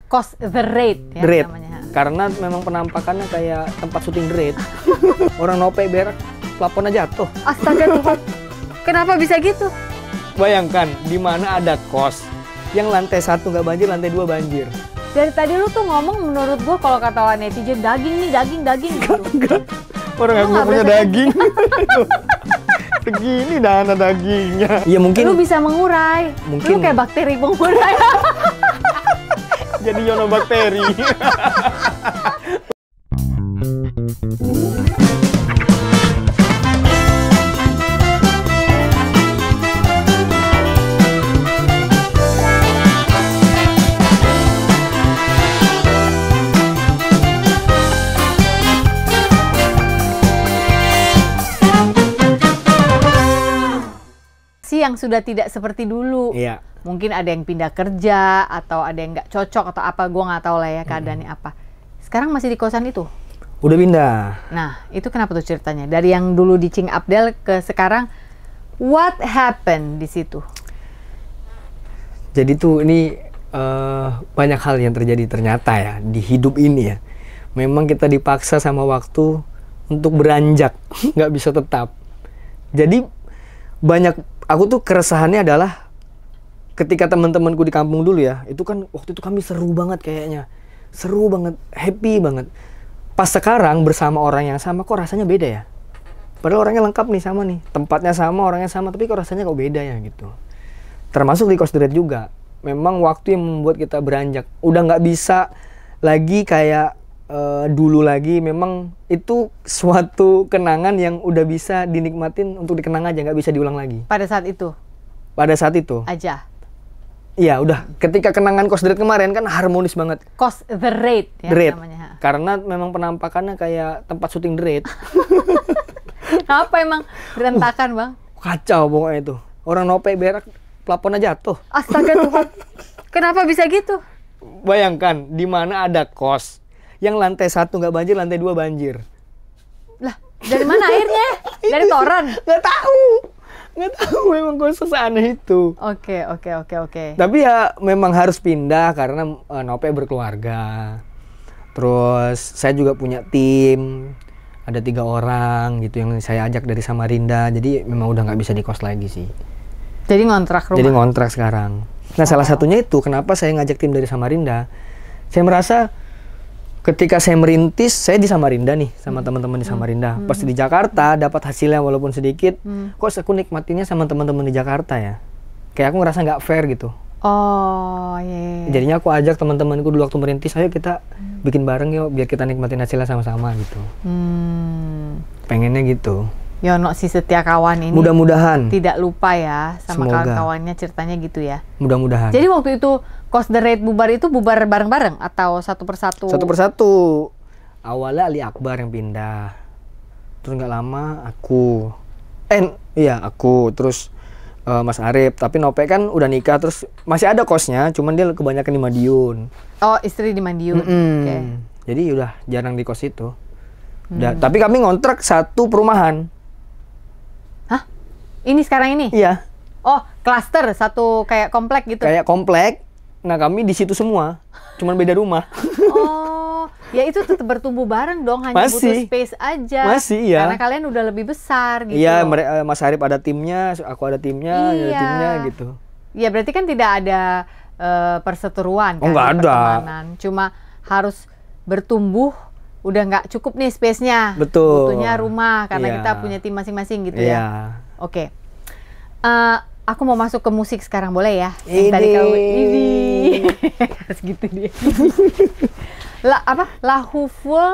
Kos The Raid ya The Raid. namanya. Karena memang penampakannya kayak tempat syuting The Raid. Orang nope berak, plafonnya jatuh. Astaga Tuhan. Kenapa bisa gitu? Bayangkan, di mana ada kos yang lantai 1 nggak banjir, lantai 2 banjir. Dari tadi lu tuh ngomong menurut gua kalau kata netizen daging nih, daging gitu. Enggak. Orang Lu yang nggak punya berasa- daging. Segini dana dagingnya. Iya Lu mungkin bisa mengurai. Mungkin. Lu kayak bakteri pengurai. jadi ionobakteri. Yang sudah tidak seperti dulu. Iya. Mungkin ada yang pindah kerja atau ada yang nggak cocok atau apa, gua nggak tahu lah ya keadaannya apa. Sekarang masih di kosan itu. Udah pindah. Nah, itu kenapa tuh ceritanya? Dari yang dulu di Cing Abdel ke sekarang, what happened di situ? Jadi tuh ini banyak hal yang terjadi ternyata ya di hidup ini ya. Memang kita dipaksa sama waktu untuk beranjak, nggak bisa tetap. Jadi aku tuh keresahannya adalah ketika teman-temanku di kampung dulu ya, itu kan waktu itu kami seru banget kayaknya. Seru banget, happy banget. Pas sekarang bersama orang yang sama kok rasanya beda ya. Padahal orangnya lengkap nih sama nih, tempatnya sama, orangnya sama, tapi kok rasanya kok beda ya gitu. Termasuk di Kos The Raid juga. Memang waktu yang membuat kita beranjak. Udah nggak bisa lagi kayak dulu lagi. Memang itu suatu kenangan yang udah bisa dinikmatin untuk dikenang aja, nggak bisa diulang lagi. Pada saat itu Pada saat itu. aja. Iya udah. Ketika kenangan Kos The Raid kemarin kan harmonis banget. Kos The Raid ya The Raid. namanya. Karena memang penampakannya kayak tempat syuting The Raid. Kenapa emang berantakan, Bang? Kacau pokoknya itu. Orang nope berak, plafonnya jatuh. Astaga Tuhan. Kenapa bisa gitu? Bayangkan, di mana ada kos yang lantai 1 nggak banjir, lantai 2 banjir. Lah, dari mana airnya? Dari toren? Nggak tahu memang kos seaneh itu. Oke. Tapi ya memang harus pindah karena Nope berkeluarga. Terus saya juga punya tim, ada 3 orang gitu yang saya ajak dari Samarinda. Jadi memang udah nggak bisa di kos lagi sih. Jadi ngontrak rumah? Jadi ngontrak sekarang. Nah salah satunya itu kenapa saya ngajak tim dari Samarinda. Saya merasa ketika saya merintis, saya di Samarinda nih sama teman-teman di Samarinda. Pas di Jakarta dapat hasilnya walaupun sedikit, kok aku nikmatinya sama teman-teman di Jakarta ya. Kayak aku ngerasa nggak fair gitu. Oh, iya. Jadinya aku ajak teman-temanku dulu waktu merintis, ayo kita bikin bareng yuk biar kita nikmatin hasilnya sama-sama gitu. Pengennya gitu. Yono si setia kawan ini Mudah-mudahan. tidak lupa ya sama Semoga. kawan-kawannya, ceritanya gitu ya. Mudah-mudahan. Jadi waktu itu Kos The Raid bubar itu bubar bareng-bareng atau satu persatu? Satu persatu. Awalnya Ali Akbar yang pindah. Terus nggak lama aku. Aku. Terus Mas Arif. Tapi Nope kan udah nikah. Terus masih ada kosnya. Cuman dia kebanyakan di Madiun. Oh, istri di Madiun. Oke. Jadi udah jarang di kos itu. Tapi kami ngontrak satu perumahan. Hah? Ini sekarang ini? Iya. Oh, klaster satu kayak komplek gitu? Kayak komplek. Nah kami di situ semua. Cuman beda rumah. Oh, ya itu tetap bertumbuh bareng dong, hanya butuh Masih. space aja. Masih, iya. Karena kalian udah lebih besar gitu. Iya, loh. Mas Arif ada timnya, aku ada timnya, ada Iya. timnya gitu. Ya berarti kan tidak ada perseteruan Oh, kan, nggak ada. pertemanan. Cuma harus bertumbuh, udah nggak cukup nih space-nya. Betul. Butuhnya rumah karena Iya. kita punya tim masing-masing gitu Iya. ya. Oke. Aku mau masuk ke musik sekarang, boleh ya? Yang Ini. tadi kamu ini harus gitu dia.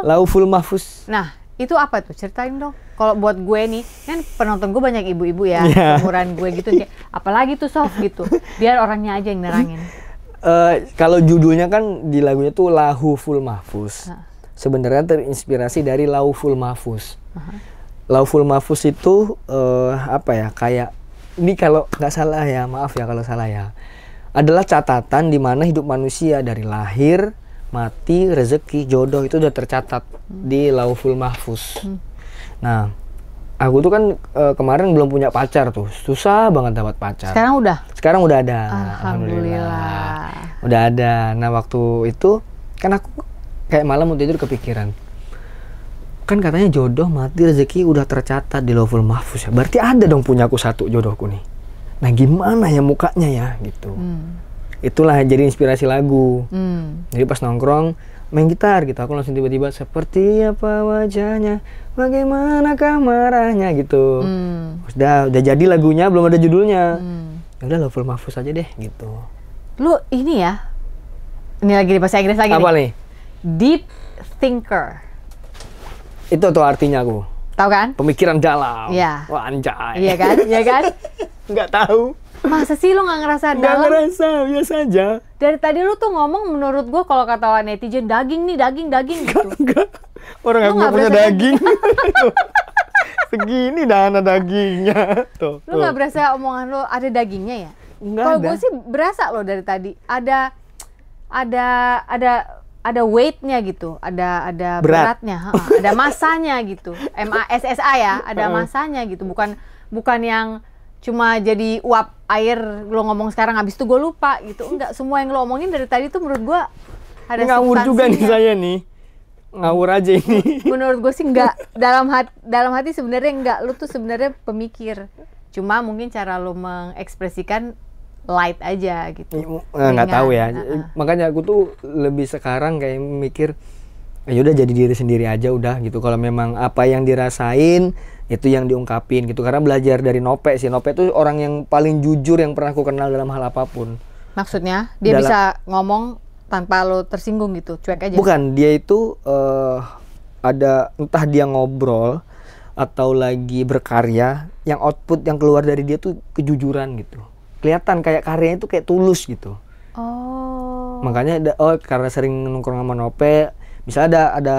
Lauful Mahfuz. Nah, itu apa tuh? Ceritain dong. Kalau buat gue nih, kan penonton gue banyak ibu-ibu ya, Iya. umuran gue gitu. Kayak, apalagi tuh soft gitu. Biar orangnya aja yang nerangin. Kalau judulnya kan di lagunya tuh Lauful Mahfuz. Sebenarnya terinspirasi dari Lauful Mahfuz. Lauful Mahfuz itu kayak ini kalau nggak salah ya, maaf ya kalau salah ya. Adalah catatan di mana hidup manusia dari lahir, mati, rezeki, jodoh itu udah tercatat di Lauful Mahfuz. Nah, Aku tuh kan kemarin belum punya pacar tuh, susah banget dapat pacar. Sekarang udah Udah ada. Alhamdulillah. Udah ada. Nah waktu itu kan aku kayak malam mau tidur kepikiran. Kan katanya jodoh mati rezeki udah tercatat di Lauhul Mahfuz ya. Berarti ada dong punya aku satu jodohku nih. Nah gimana ya mukanya ya gitu. Itulah jadi inspirasi lagu. Jadi pas nongkrong main gitar gitu, aku langsung tiba-tiba seperti apa wajahnya, bagaimanakah marahnya gitu. Udah jadi lagunya, belum ada judulnya. Ya udah Lauhul Mahfuz aja deh gitu. Lu ini ya, ini lagi di bahasa Inggris lagi Apa nih. nih? Deep thinker. Itu tuh artinya aku. Tahu kan? Pemikiran dalam. Iya. Wah anjay. Iya kan? Iya kan? Nggak tahu. Masa sih lu nggak ngerasa Nggak dalam? ngerasa, biasa aja. Dari tadi lu tuh ngomong menurut gua kalau kata netizen daging nih, daging gitu. Enggak. Orang Lu aku nggak nggak punya berasa daging. Segini dana dagingnya. Tuh. Lu nggak berasa omongan lu ada dagingnya ya? Nggak Kalau ada. gue sih berasa loh dari tadi. Ada weightnya gitu, ada Berat. beratnya, ada masanya gitu. MASSA ya, ada masanya gitu. Bukan yang cuma jadi uap air lo ngomong sekarang habis itu gue lupa gitu. Enggak, semua yang lo omongin dari tadi tuh menurut gue ada Ini ngawur juga nih substansinya. saya nih. Ngawur aja ini. Menurut gue sih enggak, dalam hati sebenarnya enggak, lu tuh sebenarnya pemikir. Cuma mungkin cara lo mengekspresikan light aja gitu. Nggak tahu ya. Ringan. Makanya aku tuh lebih sekarang kayak mikir ya udah jadi diri sendiri aja udah gitu. Kalau memang apa yang dirasain itu yang diungkapin gitu. Karena belajar dari Nope sih. Nope tuh orang yang paling jujur yang pernah aku kenal dalam hal apapun. Maksudnya dia Dalam- bisa ngomong tanpa lo tersinggung gitu, cuek aja. Bukan, dia itu ada entah dia ngobrol atau lagi berkarya, yang output yang keluar dari dia tuh kejujuran gitu. Kelihatan kayak karyanya itu kayak tulus gitu. Oh. Makanya karena sering nongkrong sama Nope, misalnya ada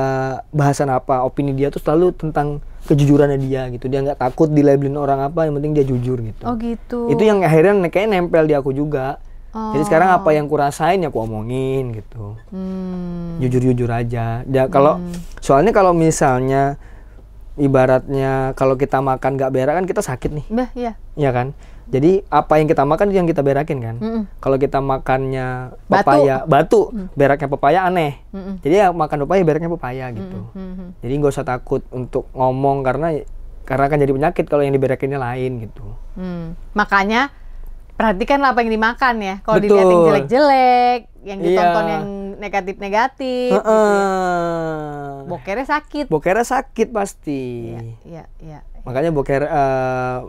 bahasan apa, opini dia tuh selalu tentang kejujurannya dia gitu. Dia nggak takut dilabelin orang apa, yang penting dia jujur gitu. Oh gitu. Itu yang akhirnya kayaknya nempel di aku juga. Oh. Jadi sekarang apa yang kurasain ya aku omongin gitu. Jujur-jujur aja. Ya kalau soalnya kalau misalnya ibaratnya kalau kita makan nggak berak kan kita sakit nih, Bah, iya. ya kan? Jadi apa yang kita makan itu yang kita berakin kan. Kalau kita makannya pepaya, batu, beraknya pepaya aneh. Jadi ya makan pepaya beraknya pepaya gitu. Jadi nggak usah takut untuk ngomong karena akan jadi penyakit kalau yang diberakinnya lain gitu. Makanya perhatikanlah apa yang dimakan ya. Kalau Betul. dilihat yang jelek-jelek, yang ditonton Iya. yang negatif-negatif, gitu ya. Bokernya sakit. Bokernya sakit pasti. Iya. Makanya boker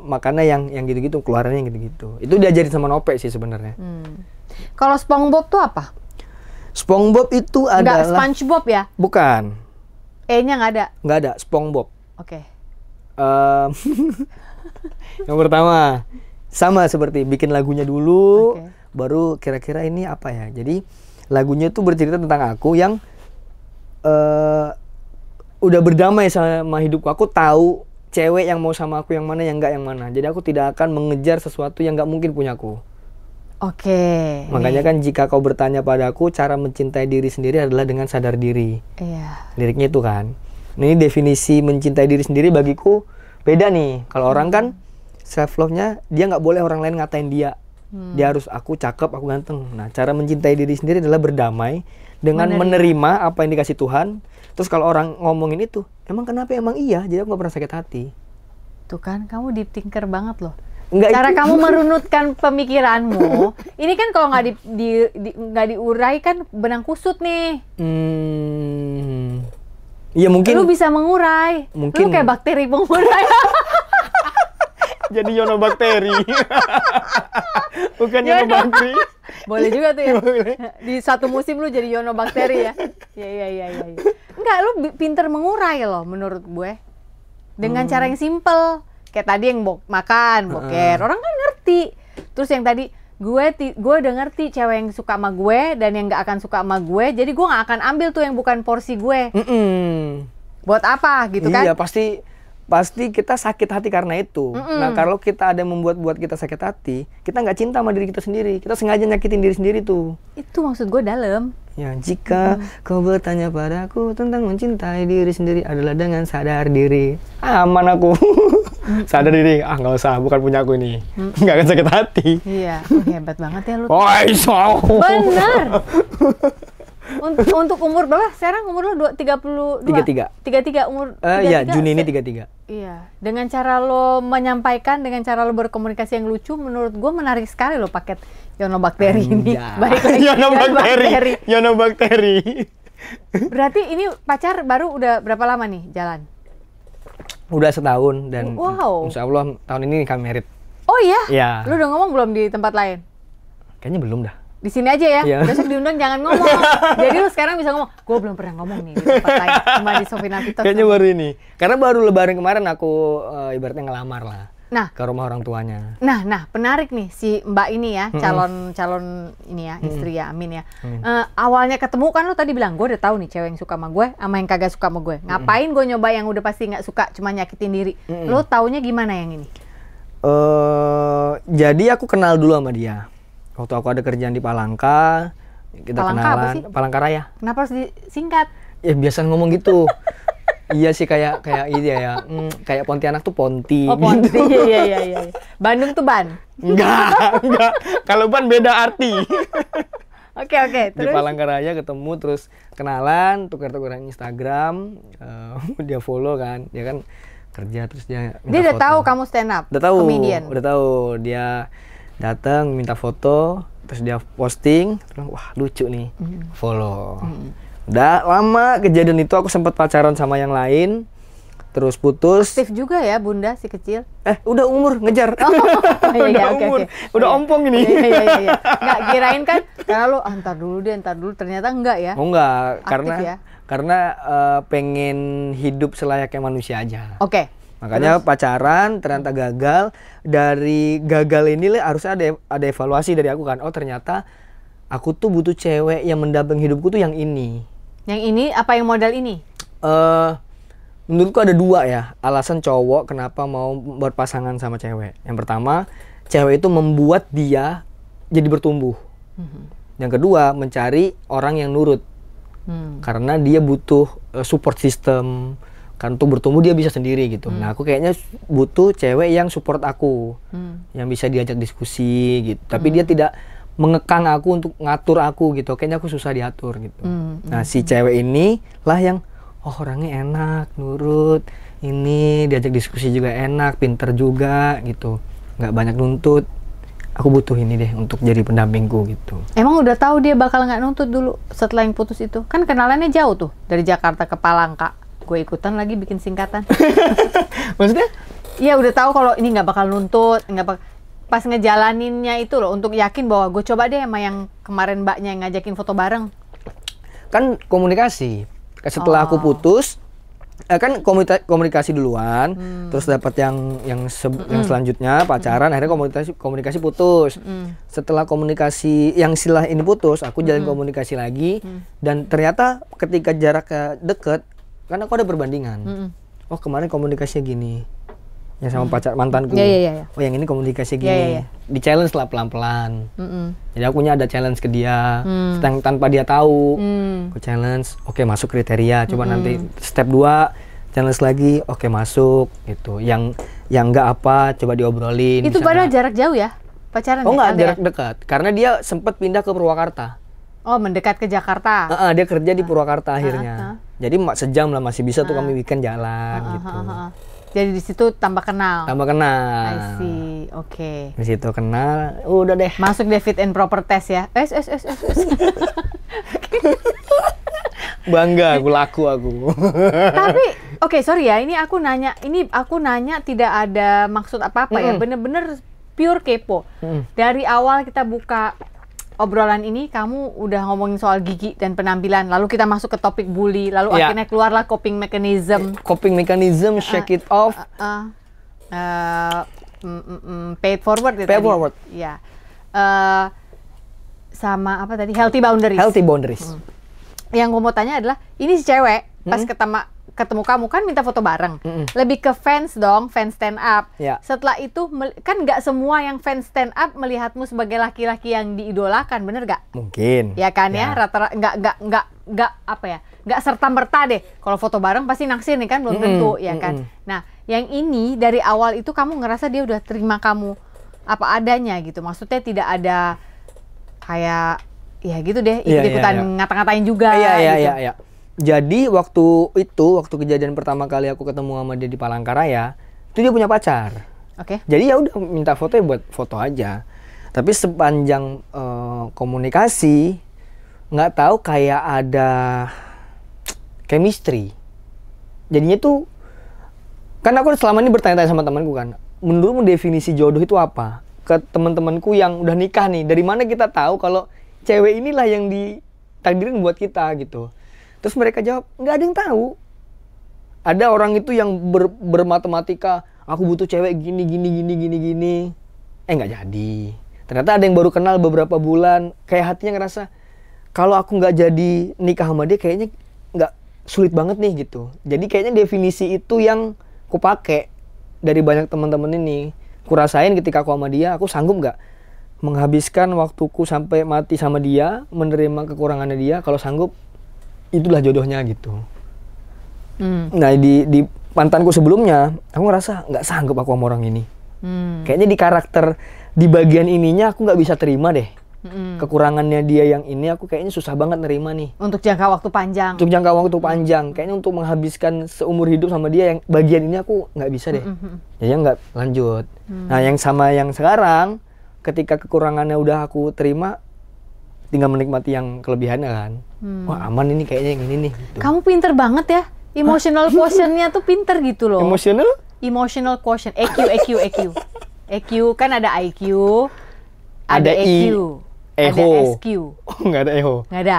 makannya yang gitu-gitu, keluarannya yang gitu-gitu. Itu diajarin sama Nope sih sebenarnya. Kalau SpongeBob tuh apa? SpongeBob itu Enggak adalah SpongeBob ya? bukan, E-nya nggak ada. nggak ada SpongeBob. Oke. Yang pertama sama seperti bikin lagunya dulu, Oke. baru kira-kira ini apa ya. Jadi lagunya tuh bercerita tentang aku yang udah berdamai sama hidupku. Aku tahu cewek yang mau sama aku yang mana, yang enggak yang mana. Jadi aku tidak akan mengejar sesuatu yang nggak mungkin punyaku. Oke. Makanya kan jika kau bertanya padaku, cara mencintai diri sendiri adalah dengan sadar diri. Iya. Liriknya itu kan. Ini definisi mencintai diri sendiri bagiku beda nih. Kalau orang kan self love-nya dia nggak boleh orang lain ngatain dia. Dia harus aku cakep, aku ganteng. Nah, cara mencintai diri sendiri adalah berdamai dengan menerima apa yang dikasih Tuhan. Terus kalau orang ngomongin itu, emang kenapa? Emang iya. Jadi aku nggak pernah sakit hati. Tuh kan, kamu deep thinker banget loh. Enggak, Cara itu- kamu merunutkan pemikiranmu, ini kan kalau nggak nggak diurai kan benang kusut nih. Iya mungkin. Lu bisa mengurai. Mungkin. Lu kayak bakteri pengurai. Jadi yonobakteri. Bukan yonobakteri. Boleh juga tuh ya. Boleh. Di satu musim lu jadi yonobakteri ya. Iya. Enggak, lu pinter mengurai loh menurut gue. Dengan cara yang simple. Kayak tadi yang makan, boker. Orang kan ngerti. Terus yang tadi gue udah ngerti cewek yang suka sama gue dan yang nggak akan suka sama gue. Jadi gue nggak akan ambil tuh yang bukan porsi gue. Buat apa gitu kan? Iya pasti pasti kita sakit hati karena itu. Nah, kalau kita ada yang membuat kita sakit hati, kita nggak cinta sama diri kita sendiri. Kita sengaja nyakitin diri sendiri tuh. Itu maksud gue dalam. Ya, jika kau bertanya padaku tentang mencintai diri sendiri adalah dengan sadar diri. Aman aku. Sadar diri. Ah, nggak usah, bukan punya aku ini. Nggak akan sakit hati. Iya, hebat banget ya lu. Oh, iso. Benar. Untuk umur berapa? Sekarang umur lo 32? 33. 33 umur 33? Iya, Juni ini 33. Iya. Dengan cara lo menyampaikan, dengan cara lo berkomunikasi yang lucu, menurut gue menarik sekali lo paket Yonobakteri ini. Balik lagi. Yonobakteri. Berarti ini pacar baru udah berapa lama nih jalan? Udah setahun dan wow. insya Allah tahun ini kami merit. Oh iya? Iya. Lo udah ngomong belum di tempat lain? Kayaknya belum dah. Di sini aja ya, yeah. Besok diundang jangan ngomong. Jadi lu sekarang bisa ngomong, gue belum pernah ngomong nih di tempat lain, cuma di Sofina Pitos. Kayaknya baru ini, karena baru lebaran kemarin aku ibaratnya ngelamar lah. Nah, ke rumah orang tuanya. Nah, penarik nih si Mbak ini ya, calon ini ya, istri ya, Amin ya. Awalnya ketemu kan lu tadi bilang, gue udah tahu nih cewek yang suka sama gue, sama yang kagak suka sama gue. Ngapain gue nyoba yang udah pasti nggak suka, cuma nyakitin diri. Lu taunya gimana yang ini? Jadi aku kenal dulu sama dia. Waktu aku ada kerjaan di Palangka, kita Palangka kenalan. apa sih? Palangka Raya. Kenapa harus disingkat? Ya biasa ngomong gitu. Iya sih kayak ini ya, kayak Pontianak tuh Ponti. Oh Ponti, gitu. iya. Bandung tuh Ban? Enggak. Kalau Ban beda arti. Oke, terus? Di Palangka Raya ketemu, terus kenalan, tukar-tukaran Instagram, dia follow kan, dia kan kerja terus dia minta dia udah foto. tahu kamu stand up, udah tahu, comedian. Udah tahu, dia datang minta foto, terus dia posting, terus wah lucu nih, follow. Udah lama kejadian itu aku sempat pacaran sama yang lain, terus putus. Aktif juga ya bunda si kecil. Udah umur ngejar. Udah umur, udah ompong ini. Iya. Nggak kirain kan, karena lu ntar dulu, ternyata enggak ya? Oh enggak, aktif karena pengen hidup selayaknya manusia aja. Oke. Makanya pacaran ternyata gagal. Dari gagal ini harusnya ada evaluasi dari aku kan. Oh ternyata aku tuh butuh cewek yang mendampingi hidupku tuh yang ini. Yang ini apa yang modal ini? Menurutku ada dua ya alasan cowok kenapa mau berpasangan sama cewek. Yang pertama, cewek itu membuat dia jadi bertumbuh. Yang kedua, mencari orang yang nurut. Karena dia butuh support system. Kan untuk bertumbuh dia bisa sendiri gitu. Nah aku kayaknya butuh cewek yang support aku, yang bisa diajak diskusi gitu. Tapi dia tidak mengekang aku untuk ngatur aku gitu. Kayaknya aku susah diatur gitu. Nah si cewek ini lah yang orangnya enak, nurut, ini diajak diskusi juga enak, pinter juga gitu, nggak banyak nuntut. Aku butuh ini deh untuk jadi pendampingku gitu. Emang udah tahu dia bakal nggak nuntut dulu setelah yang putus itu? Kan kenalannya jauh tuh dari Jakarta ke Palangka. Gue ikutan lagi bikin singkatan. Maksudnya? Iya udah tahu kalau ini nggak bakal nuntut, pas ngejalaninnya itu loh untuk yakin bahwa gue coba deh sama yang kemarin mbaknya yang ngajakin foto bareng. Kan komunikasi. Setelah aku putus, kan komunikasi duluan, terus dapat yang selanjutnya pacaran, akhirnya komunikasi putus. Setelah komunikasi yang istilah ini putus, aku jalin komunikasi lagi, dan ternyata ketika jaraknya deket, kan aku ada perbandingan. Oh kemarin komunikasinya gini, yang sama pacar mantanku. Iya. Oh yang ini komunikasi gini. Di challenge lah pelan-pelan. Jadi aku ada challenge ke dia, tanpa dia tahu. Aku challenge, oke masuk kriteria. Coba nanti step 2 challenge lagi, oke masuk gitu. Yang enggak apa, coba diobrolin. Itu padahal jarak jauh ya pacaran? Oh enggak, jarak dekat. Karena dia sempat pindah ke Purwakarta. Oh mendekat ke Jakarta. Dia kerja di Purwakarta akhirnya. Jadi sejam lah masih bisa tuh kami weekend jalan gitu. Jadi di situ tambah kenal. Tambah kenal. I see, oke. Di situ kenal, udah deh. Masuk deh fit and proper test ya. Bangga aku aku. Tapi oke, sorry ya, ini aku nanya tidak ada maksud apa-apa ya. Bener-bener pure kepo. Dari awal kita buka obrolan ini, kamu udah ngomongin soal gigi dan penampilan, lalu kita masuk ke topik bully, lalu akhirnya keluarlah coping mechanism. Coping mechanism, shake it off. Pay it forward ya. Pay it forward. Ya. Sama apa tadi? Healthy boundaries. Healthy boundaries. Yang gue mau tanya adalah, ini si cewek pas ketemu kamu kan minta foto bareng. Lebih ke fans dong, fans stand up. Ya. Setelah itu kan nggak semua yang fans stand up melihatmu sebagai laki-laki yang diidolakan, bener gak? Mungkin. Ya kan ya, rata-rata nggak apa ya, nggak serta-merta deh. Kalau foto bareng pasti naksir nih kan, belum tentu ya kan. Nah, yang ini dari awal itu kamu ngerasa dia udah terima kamu apa adanya gitu. Maksudnya tidak ada kayak ya gitu deh, ikut-ikutan ngata-ngatain juga. Iya. Jadi waktu kejadian pertama kali aku ketemu sama dia di Palangkaraya, itu dia punya pacar. Oke. Jadi ya udah minta foto ya buat foto aja. Tapi sepanjang komunikasi nggak tahu kayak ada chemistry. Jadinya tuh kan aku selama ini bertanya-tanya sama temanku kan, menurutmu definisi jodoh itu apa? Ke teman-temanku yang udah nikah nih, dari mana kita tahu kalau cewek inilah yang ditakdirin buat kita gitu. Terus mereka jawab, nggak ada yang tahu. Ada orang itu yang bermatematika, aku butuh cewek gini. Nggak jadi. Ternyata ada yang baru kenal beberapa bulan, kayak hatinya ngerasa, kalau aku nggak jadi nikah sama dia, kayaknya nggak sulit banget nih gitu. Jadi kayaknya definisi itu yang ku pakai dari banyak teman-teman ini. Ku rasain ketika aku sama dia, aku sanggup nggak menghabiskan waktuku sampai mati sama dia, menerima kekurangannya dia. Kalau sanggup, itulah jodohnya gitu. Nah di mantanku sebelumnya, aku ngerasa nggak sanggup aku sama orang ini. Kayaknya di karakter, di bagian ininya aku nggak bisa terima deh. Kekurangannya dia yang ini aku kayaknya susah banget nerima nih. Untuk jangka waktu panjang. Untuk jangka waktu panjang, kayaknya untuk menghabiskan seumur hidup sama dia yang bagian ini aku nggak bisa deh. Jadi nggak lanjut. Nah yang sama yang sekarang, ketika kekurangannya udah aku terima, tinggal menikmati yang kelebihannya kan. Wah aman ini kayaknya yang ini nih. Gitu. Kamu pinter banget ya. Emotional quotient-nya tuh pinter gitu loh. Emotional? Emotional quotient. EQ. EQ kan ada IQ, ada EQ, ada SQ. Oh nggak ada EHO. Nggak ada.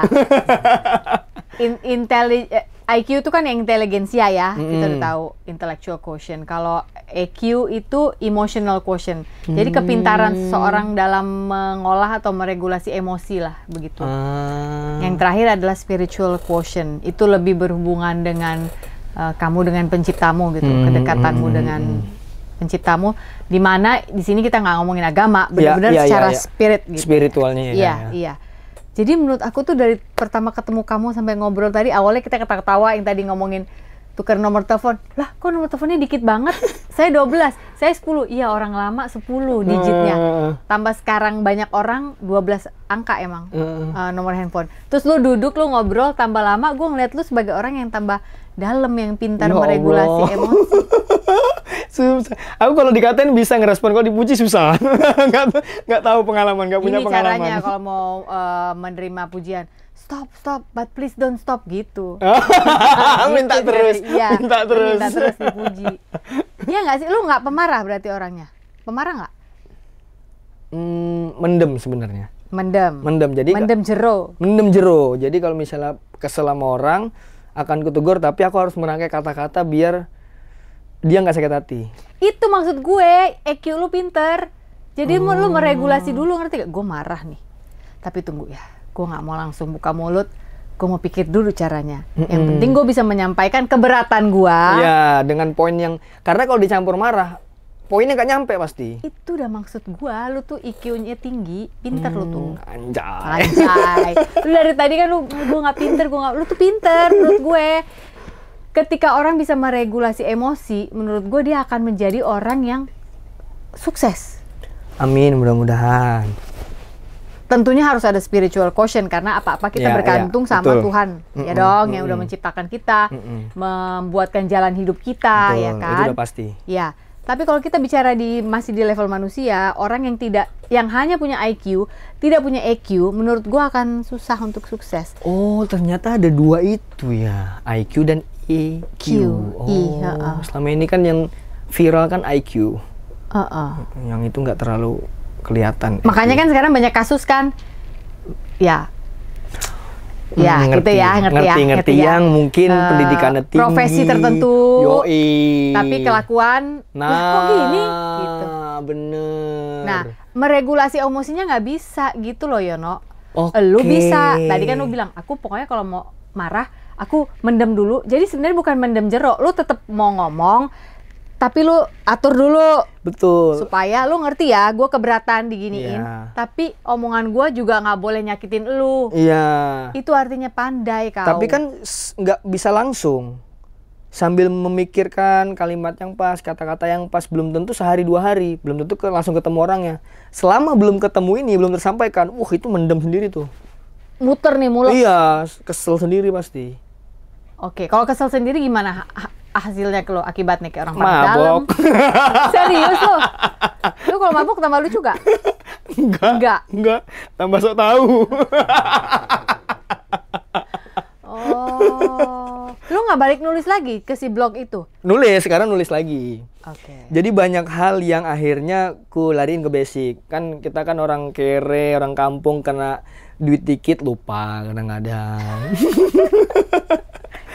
IQ itu kan yang inteligensia ya, kita udah tahu, intellectual quotient. Kalau EQ itu emotional quotient. Jadi kepintaran seseorang dalam mengolah atau meregulasi emosi lah, begitu. Yang terakhir adalah spiritual quotient. Itu lebih berhubungan dengan kamu dengan penciptamu gitu, kedekatanmu dengan penciptamu. Di mana di sini kita nggak ngomongin agama, benar-benar secara spirit gitu. Spiritualnya ya. Iya. Jadi menurut aku tuh dari pertama ketemu kamu sampai ngobrol tadi, awalnya kita ketawa-ketawa yang tadi ngomongin tukar nomor telepon. Lah kok nomor teleponnya dikit banget? Saya 12, saya 10. Iya orang lama 10 digitnya. Tambah sekarang banyak orang 12 angka emang nomor handphone. Terus lu duduk, lu ngobrol, tambah lama gue ngeliat lu sebagai orang yang tambah dalam, yang pintar meregulasi emosi. Susah. Aku kalau dikatain bisa ngerespon, kalau dipuji susah. nggak tahu pengalaman, nggak punya pengalaman. Ini caranya kalau mau menerima pujian. Stop, but please don't stop gitu. Minta terus, iya, minta terus dipuji. Iya nggak sih? Lu nggak pemarah berarti orangnya? Pemarah nggak? Mendem sebenarnya. Mendem. Jadi mendem jero. Jadi kalau misalnya kesel sama orang, akan kutegur, tapi aku harus merangkai kata-kata biar dia nggak sakit hati. Itu maksud gue, EQ lu pinter. Jadi lu meregulasi dulu, ngerti gak? Gue marah nih, tapi tunggu ya, gue nggak mau langsung buka mulut, gue mau pikir dulu caranya. Yang penting gue bisa menyampaikan keberatan gue. Ya, dengan poin yang, karena kalau dicampur marah, poinnya nggak nyampe pasti. Itu udah maksud gue, lu tuh IQ-nya tinggi, pinter lu tuh. Anjay. Lu dari tadi kan gue nggak pinter, lu tuh pinter menurut gue. Ketika orang bisa meregulasi emosi, menurut gue dia akan menjadi orang yang sukses. Amin, mudah-mudahan. Tentunya harus ada spiritual quotient, karena apa-apa kita bergantung sama betul. Tuhan, ya dong, yang udah menciptakan kita, membuatkan jalan hidup kita, betul. Ya kan? Itu udah pasti. Ya, tapi kalau kita bicara masih di level manusia, orang yang hanya punya IQ, tidak punya EQ, menurut gue akan susah untuk sukses. Oh, ternyata ada dua itu ya, IQ dan EQ. Selama ini kan yang viral kan IQ. Yang itu nggak terlalu kelihatan. Makanya kan sekarang banyak kasus kan, ya ngerti, gitu ya, ngerti yang mungkin pendidikannya tinggi, profesi tertentu, tapi kelakuan, kok gini, gitu. Bener. Nah, meregulasi emosinya nggak bisa gitu loh, Yono. Okay. Lu bisa. Tadi kan lu bilang, aku pokoknya kalau mau marah, aku mendem dulu. Jadi sebenarnya bukan mendem jeruk, lu tetap mau ngomong, tapi lu atur dulu. Betul. Supaya lu ngerti ya, gue keberatan diginiin. Iya. Tapi omongan gue juga nggak boleh nyakitin lu. Iya. Itu artinya pandai kau. Tapi kan nggak bisa langsung. Sambil memikirkan kalimat yang pas, kata-kata yang pas, belum tentu sehari 2 hari, belum tentu langsung ketemu orangnya. Selama belum ketemu ini, belum tersampaikan, itu mendem sendiri tuh. Muter nih mulut. Iya, kesel sendiri pasti. Oke, kalau kesel sendiri gimana hasilnya ke lo, akibatnya kayak orang panas dalam? Mabok. Serius lo? Lu kalau mabok tambah lucu gak? Enggak. Tambah sok tahu. Oh, lu nggak balik nulis lagi ke si blog itu? Sekarang nulis lagi. Oke. Jadi banyak hal yang akhirnya ku lariin ke basic. Kan kita kan orang kere, orang kampung, kena duit dikit lupa kadang-kadang.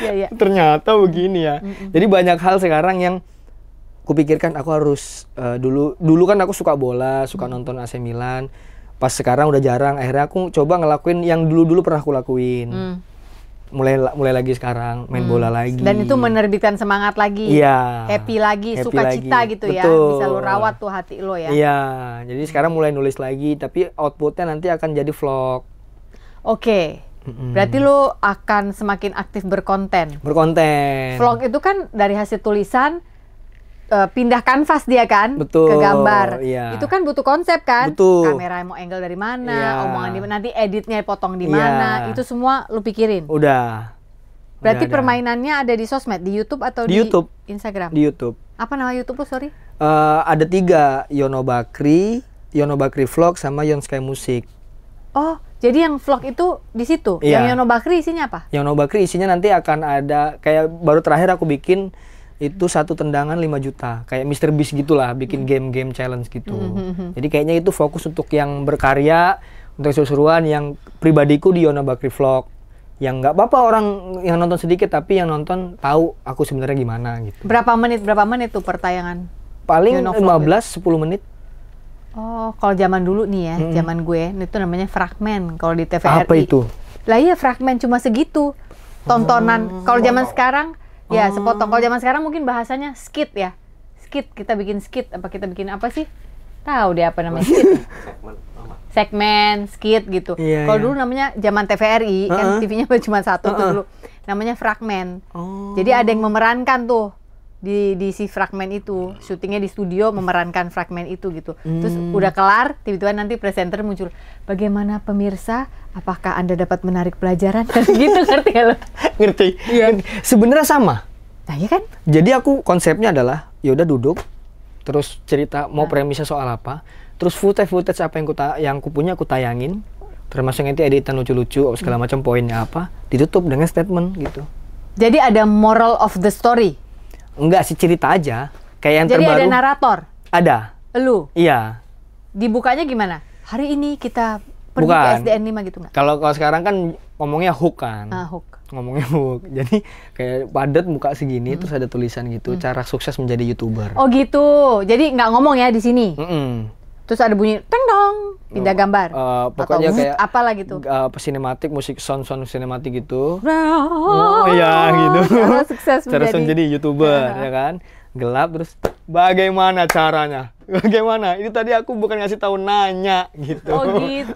Iya. Ternyata begini ya. Jadi banyak hal sekarang yang kupikirkan aku harus dulu kan aku suka bola, suka nonton AC Milan. Pas sekarang udah jarang, akhirnya aku coba ngelakuin yang dulu pernah aku lakuin. Mulai lagi sekarang main bola lagi. Dan itu menerbitkan semangat lagi. Iya. Happy lagi, sukacita gitu. Betul. Ya. Bisa lu rawat tuh hati lo ya. Iya. Jadi sekarang mulai nulis lagi, tapi outputnya nanti akan jadi vlog. Oke. Berarti lu akan semakin aktif berkonten. Vlog itu kan dari hasil tulisan, pindah kanvas dia kan. Betul, ke gambar. iya. Itu kan butuh konsep kan. Betul. Kamera mau angle dari mana, Iya. omongan di mana, nanti editnya potong di mana. Iya. Itu semua lu pikirin. Udah. Berarti Udah ada. permainannya ada di sosmed, di YouTube atau Di YouTube. Instagram? Di YouTube. Apa nama YouTube lu, sorry? Ada 3, Yono Bakri Vlog sama Yon Sky Musik. Oh, jadi yang vlog itu di situ. Iya. Yang Yono Bakri isinya apa? Yono Bakri isinya nanti akan ada kayak baru terakhir aku bikin itu 1 tendangan 5 juta. Kayak Mr. Beast gitulah, bikin game-game challenge gitu. Jadi kayaknya itu fokus untuk yang berkarya, untuk seru-seruan, yang pribadiku di Yono Bakri Vlog. Yang nggak apa-apa orang yang nonton sedikit, tapi yang nonton tahu aku sebenarnya gimana gitu. Berapa menit tuh pertayangan? Paling Yono Vlog 15-10 menit. Oh, kalau zaman dulu nih ya, zaman gue, itu namanya fragmen kalau di TVRI. Apa itu? Lah iya, fragmen cuma segitu. Tontonan. Kalau zaman sekarang, ya sepotong. Kalau zaman sekarang mungkin bahasanya skit ya. Skit, kita bikin skit. Apa kita bikin apa sih? Tahu deh apa namanya skit. Segmen, skit gitu. Iya, Kalau iya. dulu namanya zaman TVRI, kan TV-nya cuma 1 tuh dulu. Namanya fragmen. Jadi ada yang memerankan tuh di si fragmen itu, syutingnya di studio memerankan fragmen itu gitu. Terus udah kelar, tiba-tiba nanti presenter muncul, bagaimana pemirsa, apakah Anda dapat menarik pelajaran? Gitu, ngerti gak lo? Ngerti? Iya. Sebenarnya sama. Nah ya kan? Jadi aku konsepnya adalah yaudah duduk, terus cerita mau premisnya soal apa, terus footage apa yang ku punya aku tayangin, termasuk nanti editan lucu-lucu segala macam, poinnya apa, ditutup dengan statement gitu. Jadi ada moral of the story. Enggak sih, cerita aja. Kayak yang Jadi terbaru. ada narator. Ada. Lu Iya. dibukanya gimana? Hari ini kita pergi ke Bukan. SDN 5 gitu nggak? Kalau sekarang kan ngomongnya hook kan. Hook. Ngomongnya hook. Jadi kayak padat muka segini, terus ada tulisan gitu, cara sukses menjadi YouTuber. Oh gitu. Jadi nggak ngomong ya di sini. Terus ada bunyi teng dong, pindah gambar. Pokoknya atau kayak apalah gitu. Sinematik, musik sound sinematik gitu. Oh, Iya gitu. Cara sukses Cara menjadi menjadi YouTuber ya kan. Gelap terus bagaimana caranya? Bagaimana? Ini tadi aku bukan ngasih tahu, nanya gitu. Oh gitu.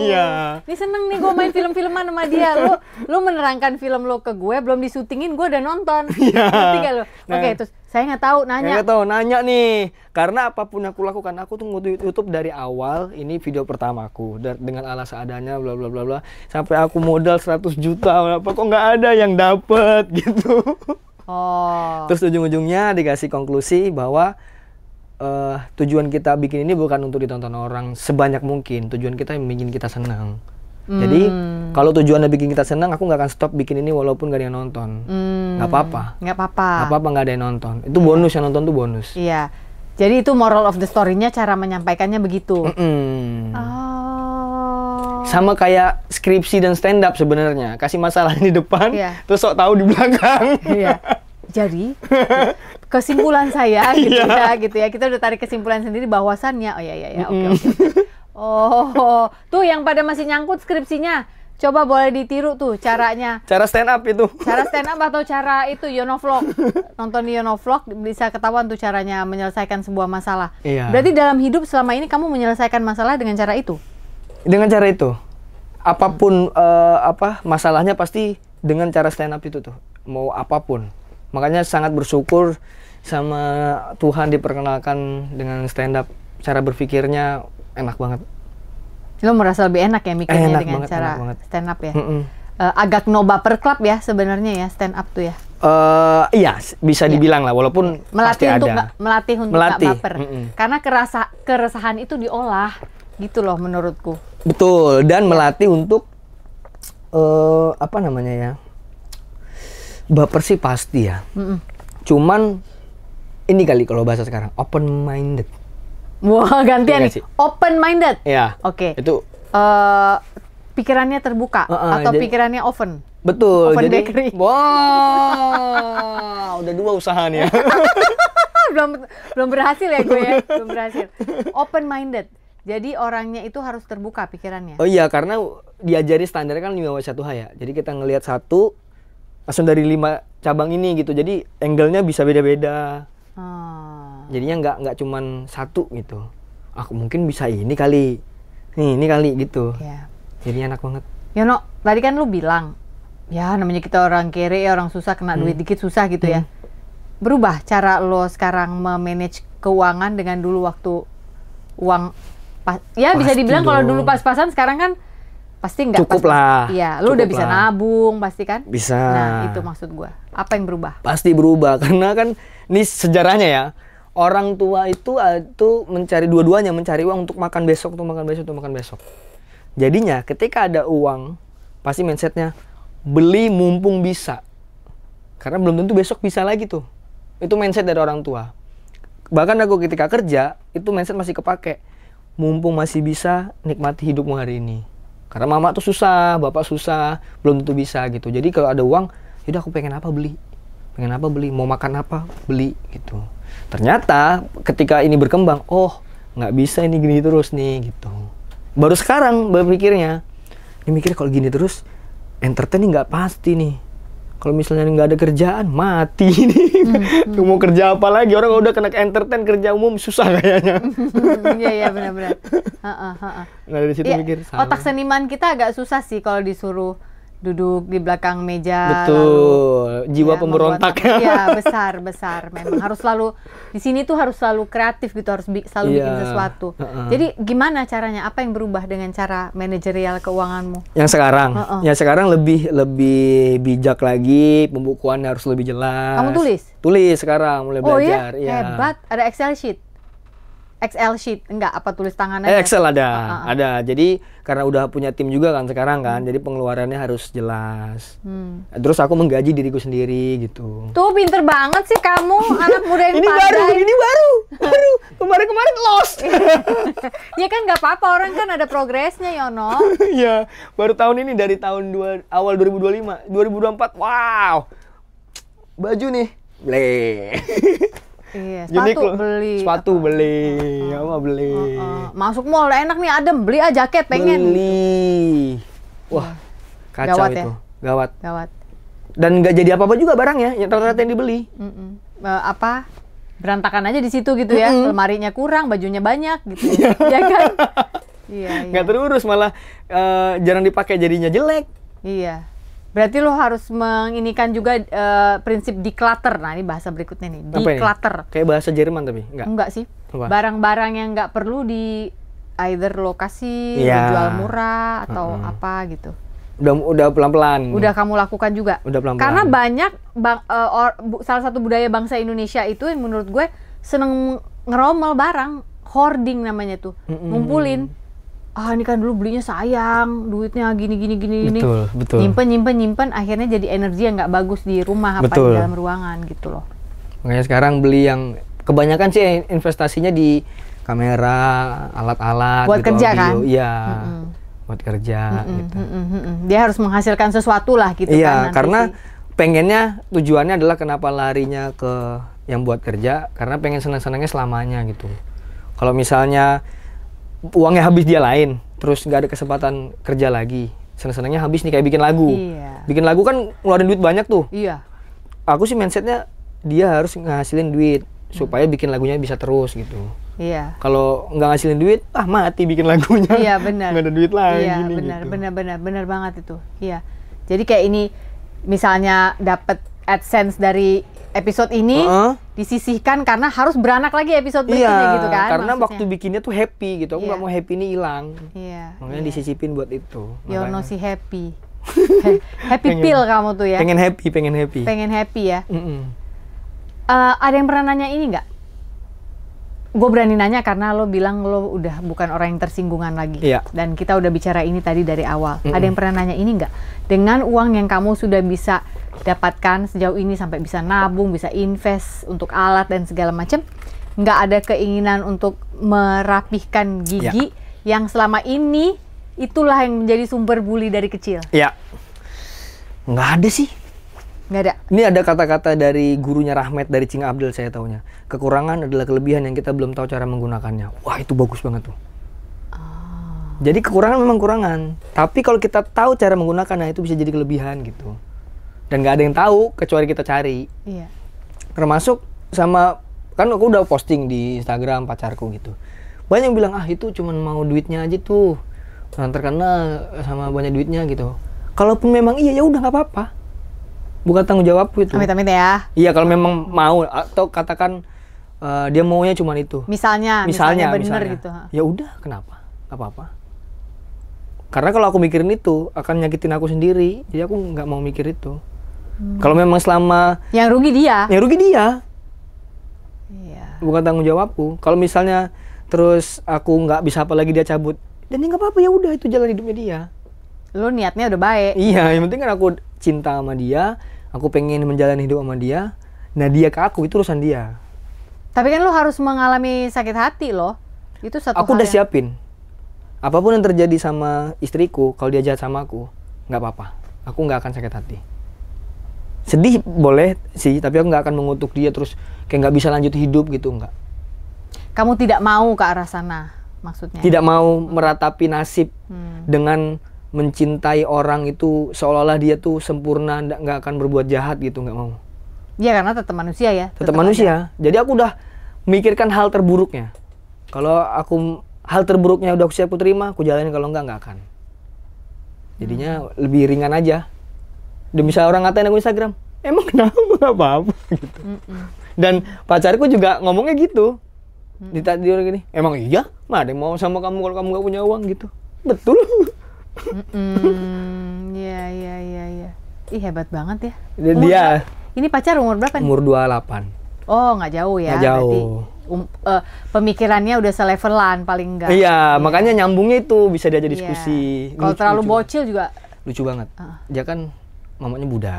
Iya. Ini seneng nih gue main film-filman sama dia. Lu menerangkan film lo ke gue, belum disutingin, gue udah nonton. Iya. Ngerti gak lo? Nah. Oke, terus saya nggak tahu, nanya. Nggak tahu, nanya nih. Karena apapun aku lakukan, aku tuh YouTube dari awal. Ini video pertamaku dengan ala seadanya, bla bla bla bla. Sampai aku modal 100 juta, apa kok nggak ada yang dapet gitu. Oh. Terus ujung-ujungnya dikasih konklusi bahwa tujuan kita bikin ini bukan untuk ditonton orang sebanyak mungkin. Tujuan kita yang bikin kita senang. Jadi kalau tujuannya bikin kita senang, aku nggak akan stop bikin ini walaupun gak ada yang nonton. Nggak apa-apa. Nggak apa-apa. Nggak apa-apa nggak ada yang nonton. Itu bonus, yang nonton tuh bonus. Iya. Jadi itu moral of the story-nya, cara menyampaikannya begitu. Oh. Sama kayak skripsi dan stand up sebenarnya. Kasih masalah di depan, terus sok tahu di belakang. Iya. Jadi kesimpulan saya gitu ya, gitu ya. Kita udah tarik kesimpulan sendiri bahwasannya, oke. Oh, tuh yang pada masih nyangkut skripsinya. Coba boleh ditiru tuh caranya. Cara stand up itu. Cara stand up atau cara itu Yono Vlog. Nonton di Yono Vlog bisa ketahuan tuh caranya menyelesaikan sebuah masalah. Iya. Berarti dalam hidup selama ini kamu menyelesaikan masalah dengan cara itu? Dengan cara itu. Apapun masalahnya pasti dengan cara stand up itu tuh. Mau apapun. Makanya sangat bersyukur sama Tuhan diperkenalkan dengan stand up. Cara berpikirnya enak banget. Lo merasa lebih enak ya mikirnya Enak dengan banget, cara enak banget. stand up ya? Mm-mm. Agak no baper club ya sebenarnya ya stand up tuh ya? Iya, bisa dibilang lah, walaupun pasti ada. Melatih untuk nggak baper. Mm-mm. Karena keresahan itu diolah gitu loh menurutku. Betul, dan melatih untuk apa namanya ya? Baper sih pasti ya. Mm-mm. Cuman ini kali kalau bahasa sekarang open minded. Wah, gantian Iya nih. sih. Open minded. Ya. Oke. Itu Pikirannya terbuka atau jadi- pikirannya open. betul. Open Jadi bakery. wow, udah 2 usaha nih ya. belum berhasil ya gue ya, belum berhasil. Open minded. Jadi orangnya itu harus terbuka pikirannya. Oh iya, karena diajari standarnya kan 5W1H ya. Jadi kita ngelihat satu langsung dari 5 cabang ini gitu. Jadi angle-nya bisa beda-beda. Jadinya nggak cuman satu gitu. Aku mungkin bisa ini kali, ini kali gitu. Ya. Jadi enak banget. Yono, tadi kan lu bilang, ya namanya kita orang kere, orang susah, kena duit dikit susah gitu ya. Berubah cara lo sekarang memanage keuangan dengan dulu waktu uang ya bisa Pasti dibilang kalau dong. dulu pas-pasan, sekarang kan pasti nggak Cukup lah. Iya, lu udah Cukup bisa lah. nabung pasti kan? Bisa. Nah, itu maksud gua. Apa yang berubah? Pasti berubah karena kan ini sejarahnya ya. Orang tua itu mencari dua-duanya, mencari uang untuk makan besok, untuk makan besok, untuk makan besok. Jadinya ketika ada uang, pasti mindsetnya beli mumpung bisa. Karena belum tentu besok bisa lagi tuh. Itu mindset dari orang tua. Bahkan aku ketika kerja, itu mindset masih kepake. Mumpung masih bisa, nikmati hidupmu hari ini. Karena mama tuh susah, bapak susah, belum tentu bisa gitu. Jadi kalau ada uang, yaudah aku pengen apa beli. Pengen apa beli, mau makan apa beli gitu. Ternyata ketika ini berkembang, oh nggak bisa ini gini terus nih gitu. Baru sekarang berpikirnya, ini mikir kalau gini terus, entertain nggak pasti nih. Kalau misalnya nggak ada kerjaan, mati nih. Mau kerja apa lagi? Orang udah kena entertain, kerja umum susah kayaknya. Iya benar-benar. Nah dari situ Iya, mikir, salah. otak seniman kita agak susah sih kalau disuruh duduk di belakang meja. Betul, jiwa ya, pemberontak. Iya, besar. Memang harus selalu di sini tuh harus selalu kreatif gitu, harus selalu bikin Iya, sesuatu. Jadi gimana caranya? Apa yang berubah dengan cara manajerial keuanganmu? Yang sekarang, yang sekarang lebih bijak lagi, pembukuannya harus lebih jelas. Kamu tulis? Tulis sekarang, mulai Oh belajar. iya, Iya. hebat. Ada Excel sheet, enggak apa tulis tangan aja? Excel ada. Jadi karena udah punya tim juga kan sekarang kan, jadi pengeluarannya harus jelas. Terus aku menggaji diriku sendiri gitu. Tuh pinter banget sih kamu, anak muda yang Ini baru. Kemarin lost. Ya kan nggak apa-apa, orang kan ada progresnya Yono. Iya, baru tahun ini dari tahun awal 2025, 2024. Wow. Baju nih. Iya, Uniqlo. beli. Sepatu beli. Mama beli. Masuk mall enak nih, adem, beli aja jaket pengen. Beli. Wah, kacau Gawat ya? itu. Gawat. Gawat. Dan nggak jadi apa-apa juga barangnya, yang rata-rata yang dibeli. Berantakan aja di situ gitu ya. Lemarinya kurang, bajunya banyak gitu. Ya kan? Iya. Nggak terurus, malah jarang dipakai jadinya jelek. Iya. Berarti lo harus menginikan juga prinsip declutter. Nah, ini bahasa berikutnya nih. Apa ini? Declutter. Kayak bahasa Jerman tapi Enggak sih. Apa? Barang-barang yang nggak perlu di either lokasi, Iya. dijual murah atau apa gitu. Udah pelan-pelan. Udah kamu lakukan juga. Udah pelan-pelan. Karena banyak salah satu budaya bangsa Indonesia itu yang menurut gue seneng ngeromel barang, hoarding namanya tuh, ngumpulin. Ini kan dulu belinya sayang, duitnya gini. Betul. Nyimpen, akhirnya jadi energi yang nggak bagus di rumah apa di Betul. dalam ruangan gitu loh. Makanya sekarang beli yang kebanyakan sih investasinya di kamera, alat-alat Buat gitu, kerja audio. kan? Iya. Buat kerja gitu. Dia harus menghasilkan sesuatu lah gitu kan. Iya, nanti karena sih. pengennya tujuannya adalah kenapa larinya ke yang buat kerja, karena pengen senang-senangnya selamanya gitu. Kalau misalnya uangnya habis dia lain, terus nggak ada kesempatan kerja lagi, seneng-senengnya habis nih, kayak bikin lagu. Iya. Bikin lagu kan ngeluarin duit banyak tuh. Iya. Aku sih mindsetnya dia harus ngasilin duit supaya bikin lagunya bisa terus gitu. Iya. Kalau nggak ngasilin duit, mati bikin lagunya. Iya, benar. Nggak ada duit lagi. Iya, nih, benar, gitu. benar banget itu. Iya. Jadi kayak ini, misalnya dapat AdSense dari episode ini, disisihkan karena harus beranak lagi episode berikutnya gitu kan? Karena maksudnya. waktu bikinnya tuh happy gitu. Aku nggak mau happy ini hilang. Iya. Makanya disisipin buat itu. Yono Makanya. si happy. Happy pill kamu tuh ya? Pengen happy. Pengen happy ya? Ada yang pernah nanya ini nggak? Gue berani nanya karena lo bilang lo udah bukan orang yang tersinggungan lagi. Iya. Dan kita udah bicara ini tadi dari awal. Ada yang pernah nanya ini nggak? Dengan uang yang kamu sudah bisa dapatkan sejauh ini sampai bisa nabung, bisa invest untuk alat dan segala macam, nggak ada keinginan untuk merapihkan gigi yang selama ini itulah yang menjadi sumber bully dari kecil? Iya. Nggak ada sih. Nggak ada? Ini ada kata-kata dari gurunya Rahmat dari Cing Abdul saya taunya. Kekurangan adalah kelebihan yang kita belum tahu cara menggunakannya. Wah, itu bagus banget tuh. Jadi kekurangan memang kurangan. Tapi kalau kita tahu cara menggunakannya, itu bisa jadi kelebihan gitu. Dan nggak ada yang tahu kecuali kita cari. Iya. Termasuk sama, kan aku udah posting di Instagram pacarku gitu. Banyak yang bilang, itu cuman mau duitnya aja tuh. Orang terkenal sama banyak duitnya gitu. Kalaupun memang iya, ya udah nggak apa-apa. Bukan tanggung jawabku itu. Amit-amit ya. Iya, kalau memang mau, atau katakan dia maunya cuma itu. Misalnya bener gitu. Ya udah, kenapa? Gak apa-apa. Karena kalau aku mikirin itu akan nyakitin aku sendiri, jadi aku nggak mau mikir itu. Kalau memang selama yang rugi dia. Yang rugi dia. Iya. Bukan tanggung jawabku. Kalau misalnya terus aku nggak bisa apa lagi dia cabut, dan nggak apa-apa, ya udah, itu jalan hidupnya dia. Lo niatnya udah baik. Iya, yang penting kan aku cinta sama dia, aku pengen menjalani hidup sama dia. Nah, dia ke aku, itu urusan dia. Tapi kan lo harus mengalami sakit hati loh. Itu satu Aku hal udah yang... siapin. Apapun yang terjadi sama istriku, kalau dia jahat sama aku, nggak apa-apa. Aku nggak akan sakit hati. Sedih boleh sih, tapi aku nggak akan mengutuk dia terus kayak nggak bisa lanjut hidup gitu, nggak. Kamu tidak mau ke arah sana, maksudnya? Tidak mau meratapi nasib dengan mencintai orang itu seolah-olah dia tuh sempurna, nggak akan berbuat jahat gitu, nggak mau. Iya, karena tetap manusia ya. Tetap manusia. Jadi aku udah mikirkan hal terburuknya. Kalau aku hal terburuknya udah siap aku terima, aku jalanin. Kalau nggak akan. Jadinya lebih ringan aja. Dan bisa orang ngatain aku Instagram, emang kenapa, nggak apa-apa gitu. Dan pacarku juga ngomongnya gitu. Di tidur gini, emang iya? Mana ada yang mau sama kamu kalau kamu nggak punya uang gitu? Betul. Iya. Ih, hebat banget ya. Dia ini pacar umur berapa nih? umur 28. Oh, nggak jauh ya. Nggak jauh. Berarti, pemikirannya udah selevelan paling enggak. Iya, makanya nyambungnya itu bisa diajak diskusi. Kalau terlalu bocil juga lucu banget. Dia kan mamanya Buddha.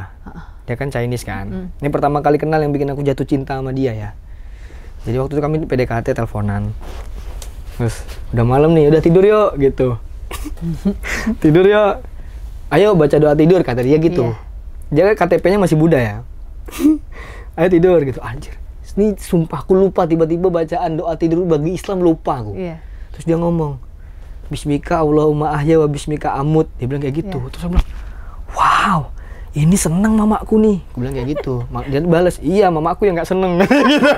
Dia kan Chinese kan. Ini pertama kali kenal yang bikin aku jatuh cinta sama dia ya. Jadi waktu itu kami PDKT teleponan. Terus udah malam nih, udah tidur yuk gitu. Tidur yuk. Ayo baca doa tidur kata dia gitu. Dia KTP-nya masih Buddha ya. Ayo tidur gitu. Anjir. Ini sumpah aku lupa tiba-tiba bacaan doa tidur bagi Islam lupa aku. Terus dia ngomong, Bismika Allahumma ahya wa bismika amut. Dia bilang kayak gitu. Terus aku bilang, wow, ini seneng mamaku nih. Aku bilang kayak gitu. Dia balas, iya mamaku yang nggak seneng. Gitu.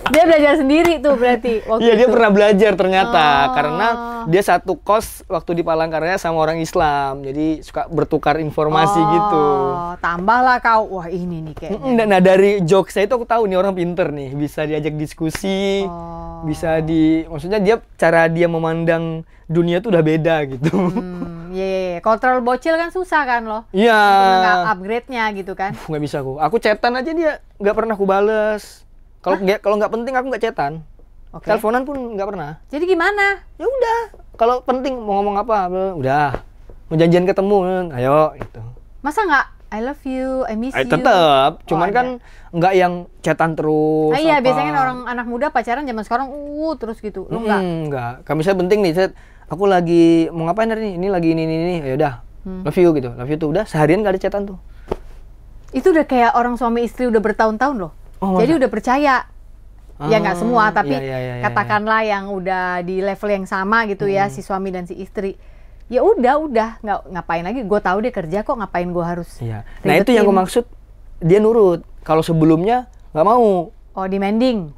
Dia belajar sendiri tuh berarti waktu Iya, dia itu. pernah belajar ternyata. Karena dia satu kos waktu di Palangkaraya sama orang Islam. Jadi suka bertukar informasi gitu. Tambahlah kau. Wah, ini nih kayaknya. Nah, dari jokes saya itu aku tahu nih orang pinter nih. Bisa diajak diskusi. Bisa maksudnya cara dia memandang dunia tuh udah beda gitu. Iya. Kalau terlalu bocil kan susah kan loh. Iya. Nggak upgrade-nya gitu kan. Nggak bisa aku. Aku chatan aja dia nggak pernah aku bales. Kalau nggak penting aku nggak chatan. Teleponan pun nggak pernah. Jadi gimana? Ya udah. Kalau penting mau ngomong apa, udah. Mau janjian ketemu, ayo gitu. Masa nggak I love you, I miss you? Tetep. Cuman kan nggak yang chatan terus. Iya, biasanya kan orang anak muda pacaran zaman sekarang terus gitu. Lu nggak? Nggak. Kami saya penting nih, aku lagi mau ngapain hari ini? Ini lagi ini. Ya udah. Love you gitu. Love you tuh udah seharian nggak ada chatan tuh. Itu udah kayak orang suami istri udah bertahun-tahun loh. Jadi udah percaya. Ya nggak semua, tapi katakanlah yang udah di level yang sama gitu ya, si suami dan si istri. ya udah nggak ngapain lagi, gue tahu dia kerja kok, ngapain gue harus Iya. Nah itu yang gue maksud, dia nurut. Kalau sebelumnya nggak mau. Oh, demanding.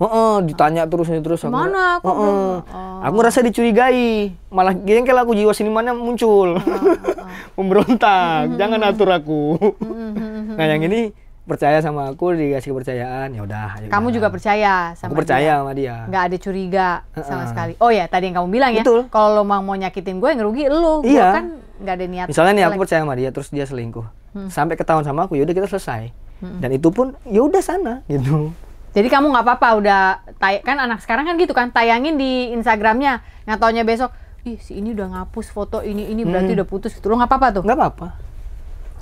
Ditanya terus aku. Mana aku Aku ngerasa dicurigai, malah jengkel aku, jiwa senimannya muncul. Memberontak, jangan atur aku. Nah yang ini percaya sama aku, dikasih kepercayaan, ya udah. Kamu juga percaya sama aku percaya sama dia. Nggak ada curiga sama sekali. Oh ya, tadi yang kamu bilang ya, Betul. kalau lo mau nyakitin gue, yang rugi lo. Gue Iya. kan nggak ada niat. Misalnya nih aku percaya sama dia, terus dia selingkuh, sampai ketahuan sama aku, yaudah kita selesai. Dan itu pun ya udah sana gitu. Jadi kamu nggak apa-apa udah kan anak sekarang kan gitu kan, tayangin di Instagramnya, nggak taunya besok, ih si ini udah ngapus foto ini berarti udah putus gitu. Lo nggak apa-apa tuh? Nggak apa-apa.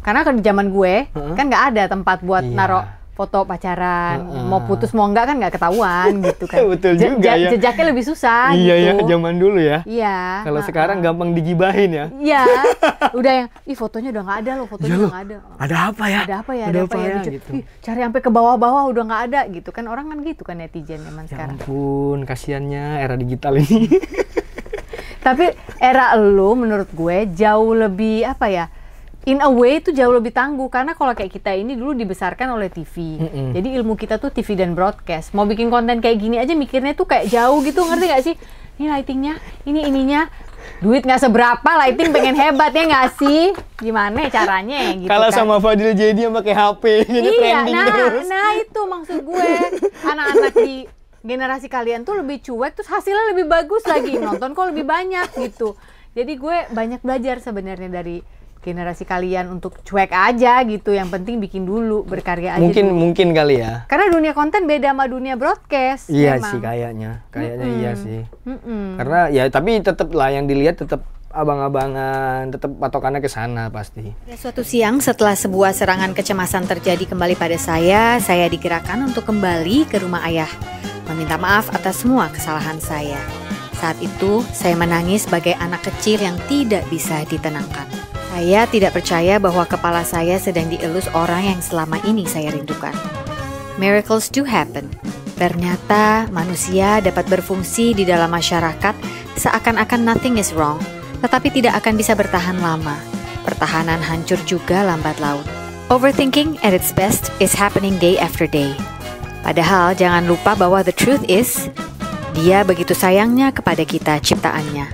Karena kan di zaman gue kan nggak ada tempat buat Iya. naruh foto pacaran, mau putus mau enggak kan nggak ketahuan gitu kan. Betul juga ya. Jejaknya lebih susah Iya gitu. ya, zaman dulu ya. Iya. Kalau sekarang gampang digibahin ya. Iya. Udah yang, ih fotonya udah nggak ada loh, fotonya udah nggak ada. Ada apa ya? Ada apa ya? Gitu. Ih, cari sampai ke bawah-bawah udah nggak ada gitu kan, orang kan gitu kan netizen zaman Ya sekarang. ampun, kasihannya era digital ini. Tapi era lu menurut gue jauh lebih apa ya? In a way itu jauh lebih tangguh, karena kalau kayak kita ini dulu dibesarkan oleh TV. Jadi ilmu kita tuh TV dan broadcast. Mau bikin konten kayak gini aja mikirnya tuh kayak jauh gitu, ngerti gak sih? Ini lightingnya, ini ininya. Duit nggak seberapa, lighting pengen hebat ya nggak sih? Gimana caranya gitu Kalau kan? sama Fadil Jadi yang pakai HP, jadi trending terus. Nah itu maksud gue. Anak-anak di generasi kalian tuh lebih cuek, terus hasilnya lebih bagus lagi. Nonton kok lebih banyak gitu. Jadi gue banyak belajar sebenarnya dari generasi kalian untuk cuek aja gitu. Yang penting bikin dulu, berkarya aja dulu. Mungkin kali ya. Karena dunia konten beda sama dunia broadcast. Iya memang. sih kayaknya iya sih. Karena ya tapi tetap lah yang dilihat tetap abang-abangan, tetap patokannya ke sana pasti. Suatu siang setelah sebuah serangan kecemasan terjadi kembali pada saya digerakkan untuk kembali ke rumah ayah, meminta maaf atas semua kesalahan saya. Saat itu, saya menangis sebagai anak kecil yang tidak bisa ditenangkan. Saya tidak percaya bahwa kepala saya sedang dielus orang yang selama ini saya rindukan. Miracles do happen. Ternyata manusia dapat berfungsi di dalam masyarakat seakan-akan nothing is wrong, tetapi tidak akan bisa bertahan lama. Pertahanan hancur juga lambat laun. Overthinking at its best is happening day after day. Padahal jangan lupa bahwa the truth is, Dia begitu sayangnya kepada kita ciptaannya.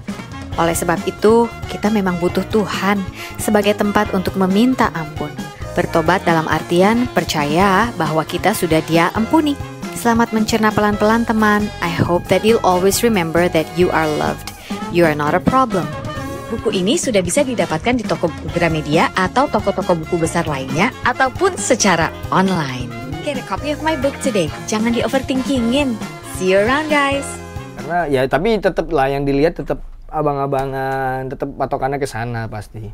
Oleh sebab itu, kita memang butuh Tuhan sebagai tempat untuk meminta ampun. Bertobat dalam artian percaya bahwa kita sudah Dia ampuni. Selamat mencerna pelan-pelan teman. I hope that you'll always remember that you are loved. You are not a problem. Buku ini sudah bisa didapatkan di toko buku Gramedia atau toko-toko buku besar lainnya, ataupun secara online. Get a copy of my book today. Jangan di-overthinkingin. See you around, guys. Karena ya tapi tetap lah yang dilihat tetap abang-abangan, tetap patokannya ke sana pasti.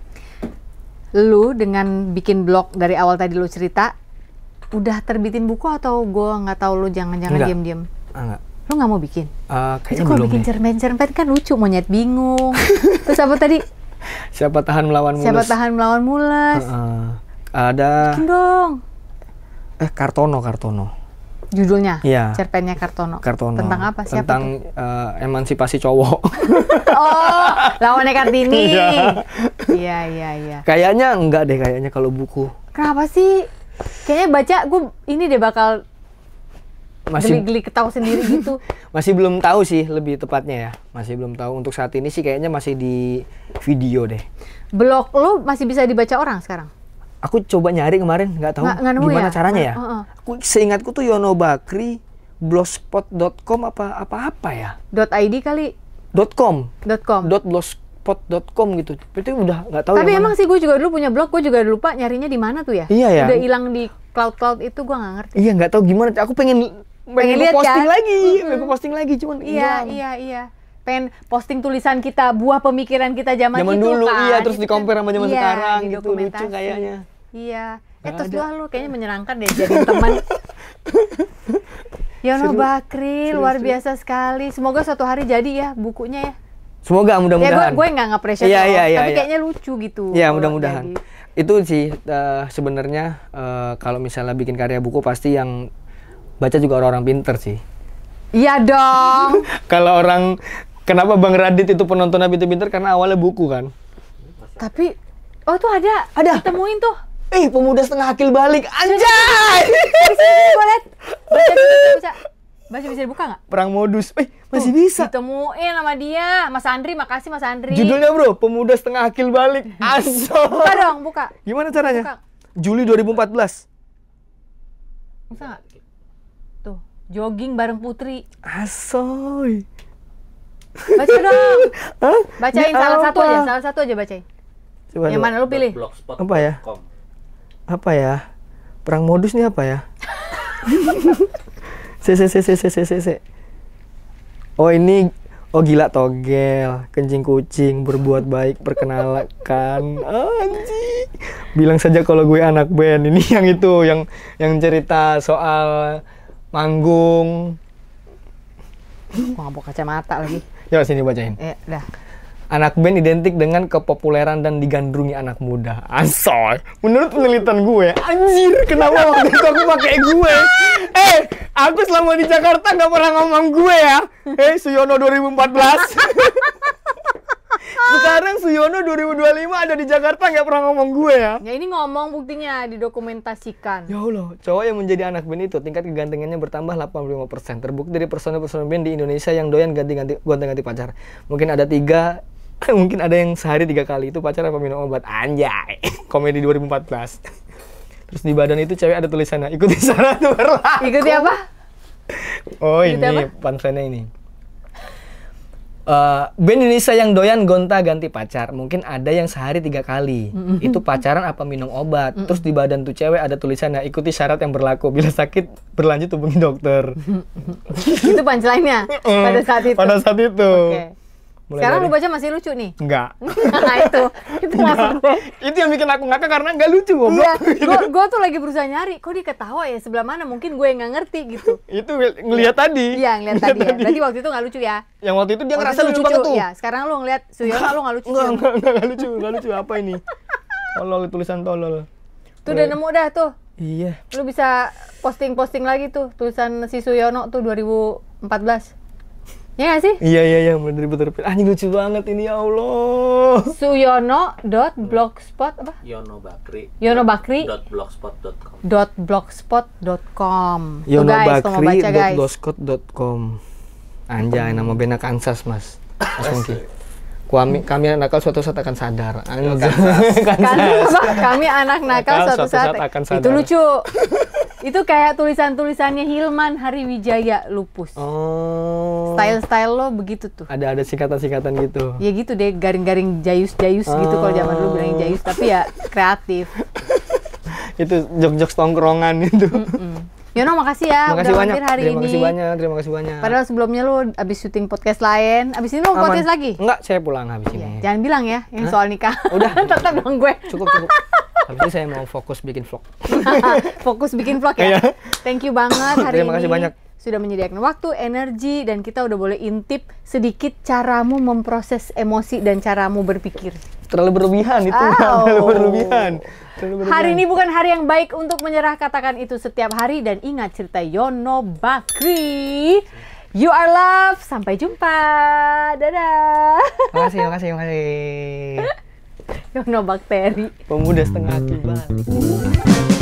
Lu dengan bikin blog dari awal tadi lu cerita, udah terbitin buku atau gue nggak tahu lu jangan-jangan Enggak. diam-diam? Enggak. Lu nggak mau bikin? Kayaknya Kalau belum bikin deh. cerpen-cerpen kan lucu, monyet bingung. Terus apa tadi? Siapa tahan melawan mulus? Siapa tahan melawan mules? Ada Bikin dong. Kartono. Judulnya? Iya. Cerpennya Kartono. Kartono. Tentang apa? Siapa Tentang tuh? emansipasi cowok. Oh, lawannya Kartini. Iya. Iya. Kayaknya enggak deh kayaknya kalau buku. Kenapa sih? Kayaknya baca gue ini deh bakal Masih geli-geli ketawa sendiri gitu. masih belum tahu sih lebih tepatnya ya. Masih belum tahu untuk saat ini sih kayaknya masih di video deh. Blog lu masih bisa dibaca orang sekarang? Aku coba nyari kemarin, nggak tahu Nggak nemu gimana ya? caranya ya. Heeh. Aku seingatku tuh Yono Bakri, blogspot.com apa ya? .id kali? .com. .com. .blogspot.com gitu. Itu udah nggak tahu Tapi yang emang mana. sih gue juga dulu punya blog, gue juga lupa nyarinya di mana tuh ya. Iya ya. Udah hilang di cloud itu, gue nggak ngerti. Iya nggak tahu gimana. Aku pengen lihat posting kan? lagi, pengen posting lagi cuman hilang. Iya. Pengen posting tulisan kita, buah pemikiran kita zaman itu dulu kan. iya, terus Itu di-compare sama zaman iya, sekarang gitu, lucu didokumentasi. kayaknya. Iya. Nggak Terus ada. lu kayaknya menyenangkan deh jadi teman. Yono Seru. Bakri, luar biasa sekali. Semoga suatu hari jadi ya bukunya ya. Semoga Ya mudah-mudahan. gue nggak nge-appreciate Iya, lo, iya, iya, tapi iya. kayaknya lucu gitu. Ya kalau mudah-mudahan. jadi. Itu sih sebenarnya kalau misalnya bikin karya buku pasti yang baca juga orang-orang pinter sih. Iya dong. Kalau orang kenapa Bang Radit itu penontonnya pinter-pinter karena awalnya buku kan. Tapi, oh tuh ada. Ada. Ditemuin tuh. Pemuda setengah akil balik, anjay! Gue liat. Baca bisa dibuka nggak? Perang modus, masih bisa. Ditemuin sama dia, Mas Andri, makasih Mas Andri. Judulnya bro, pemuda setengah akil balik, aso. Buka dong, buka. Gimana caranya? Buka. Juli 2014. Bisa nggak? Tuh, jogging bareng Putri. Asoy. Baca dong. Hah? Bacain Ini salah satu apa? aja bacain. Coba Yang dulu. mana lu pilih? Apa ya? Apa ya? Perang modus nih apa ya? Se. Oh ini, gila togel, kencing kucing, berbuat baik, perkenalkan, anjing. Bilang saja kalau gue anak band. Ini yang itu, yang cerita soal manggung. Gua nggak bawa kacamata lagi. Yuk sini bacain. Dah. Anak band identik dengan kepopuleran dan digandrungi anak muda. Asoy. Menurut penelitian gue, anjir, kenapa waktu itu aku pakai gue? Aku selama di Jakarta nggak pernah ngomong gue ya. Suyono 2014. Sekarang Suyono 2025 ada di Jakarta nggak pernah ngomong gue ya. Ya ini ngomong buktinya didokumentasikan. Ya Allah, cowok yang menjadi anak band itu tingkat kegantengannya bertambah 85%. Terbukti dari personel-personel band di Indonesia yang doyan ganti-ganti pacar. Mungkin ada 3, mungkin ada yang sehari 3 kali. Itu pacar apa minum obat? Anjay. Komedi 2014. Terus di badan itu cewek ada tulisannya, ikuti syarat berlaku. Ikuti apa? Oh Ikuti ini, apa? punchline-nya ini. Band Indonesia yang doyan gonta-ganti pacar, mungkin ada yang sehari 3 kali. Itu pacaran apa minum obat. Terus di badan tuh cewek ada tulisannya, ikuti syarat yang berlaku. Bila sakit berlanjut hubungi dokter. Itu punchline-nya pada saat itu. Pada saat itu. Oke. Sekarang lu baca masih lucu nih? Enggak. Nah itu maksud gue. Itu yang bikin aku ngakak karena nggak lucu, goblok. Iya, gue tuh lagi berusaha nyari, kok dia ketawa ya sebelah mana, mungkin gue yang nggak ngerti gitu. Itu ngelihat tadi. Iya, ngeliat tadi ya. Berarti waktu itu nggak lucu ya? Yang waktu itu dia Waktu ngerasa itu lucu banget tuh. Ya, sekarang lu ngeliat Suyono lu nggak lucu. Nggak lucu. Apa ini? Tolol, tulisan tolol. Tuh udah nemu dah tuh. Iya. Lu bisa posting posting lagi tuh tulisan si Suyono tuh 2014. Ya nggak sih? Iya, bener. Anjing lucu banget ini, ya Allah. Suyono.blogspot apa? Yonobakri. .blogspot.com. Yonobakri.blogspot.com. Anjay, nama band Kansas, Mas. Mungkin. Kami anak nakal suatu saat akan sadar. Kami anak nakal suatu saat akan sadar. Itu lucu. Itu kayak tulisannya Hilman Hariwijaya Lupus. Oh. Style lo begitu tuh. Ada singkatan-singkatan gitu. Ya gitu deh, garing-garing jayus gitu kalau zaman dulu bilangin jayus, tapi ya kreatif. Itu jok-jok tongkrongan itu. Yono makasih ya makasih udah banyak. mampir hari ini. Terima kasih banyak. Padahal sebelumnya lu abis syuting podcast lain. Abis ini lu mau podcast lagi? Enggak, saya pulang habis ini. Jangan bilang ya yang soal nikah. Udah. Tetap dong gue. Cukup. Habis ini saya mau fokus bikin vlog. Fokus bikin vlog ya. Thank you banget hari ini. Terima kasih banyak. Sudah menyediakan waktu, energi, dan kita udah boleh intip sedikit caramu memproses emosi dan caramu berpikir. Terlalu berlebihan itu. Terlalu berlebihan. Hari ini bukan hari yang baik untuk menyerah, katakan itu setiap hari dan ingat cerita Yono Bakri. You are love. Sampai jumpa. Dadah. Makasih. Yono Bakteri. Pemuda setengah akil balik.